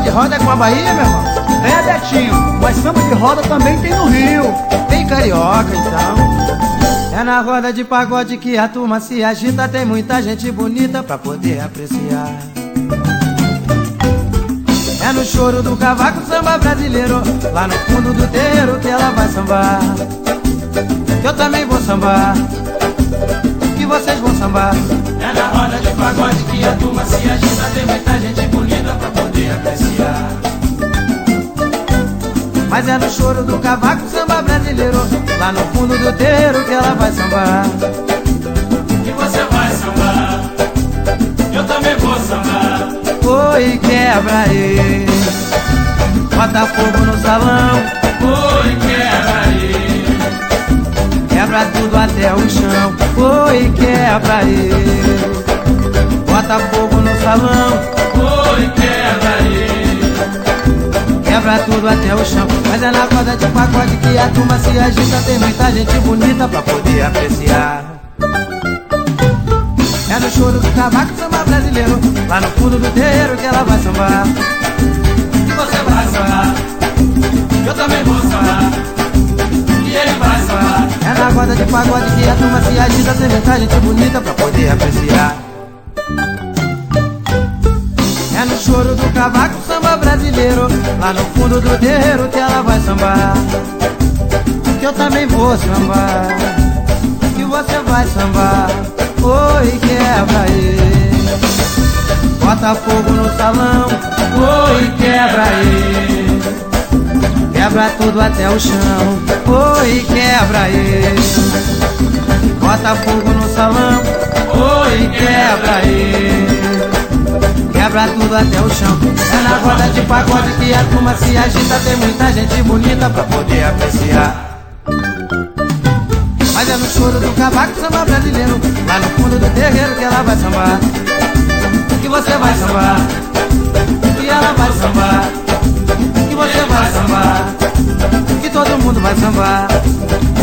de roda é com a Bahia, meu irmão? É, Betinho, mas samba de roda também tem no Rio. Tem carioca, então. É na roda de pagode que a turma se agita. Tem muita gente bonita pra poder apreciar. É no choro do cavaco, samba brasileiro. Lá no fundo do terreiro que ela vai sambar. Que eu também vou sambar, que vocês vão sambar. É na roda de pagode que a turma se agita. Tem muita gente bonita pra poder apreciar. Mas é no choro do cavaco, samba brasileiro. Lá no fundo do terreiro que ela vai sambar. Que você vai sambar, eu também vou sambar. Oi, quebra aí, bota fogo no salão. Oi, quebra aí, quebra tudo até o chão. Oi, quebra aí, bota fogo no salão. Oi, quebra aí, quebra tudo até o chão. Mas é na roda de pagode que a turma se agita. Tem muita gente bonita pra poder apreciar. É no choro do cavaco, samba brasileiro. Lá no fundo do terreiro que ela vai sambar. Que você vai sambar, eu também vou sambar, e ele vai sambar. É na roda de pagode que a turma se agita. Tem muita gente bonita pra poder apreciar. É no choro do cavaco, samba brasileiro. Lá no fundo do terreiro que ela vai sambar. Que eu também vou sambar, que você vai sambar. Oi, quebra aí, bota fogo no salão. Oi, quebra aí, quebra tudo até o chão. Oi, quebra aí, bota fogo no salão. Oi, quebra aí, quebra tudo até o chão. É na roda de pagode que a turma se agita. Tem muita gente bonita pra poder apreciar. Mas é no choro do cavaco, samba brasileiro. Lá no fundo do terreiro que ela vai sambar. Que você vai sambar, que ela vai sambar, que você vai sambar, que todo mundo vai sambar,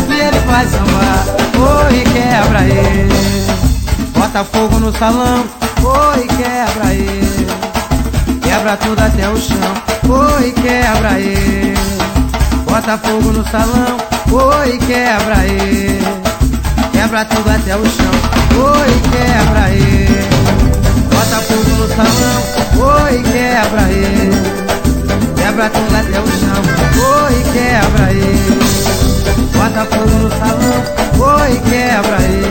que ele vai sambar. Oi, quebra aí, bota fogo no salão. Oi, quebra aí, quebra tudo até o chão. Oi, quebra aí, bota fogo no salão. Oi, quebra aí, quebra tudo até o chão. Oi, quebra aí, bota fogo no salão. Oi, quebra aí, quebra tudo até o chão. Oi, quebra aí, bota fogo no salão. Oi, quebra aí,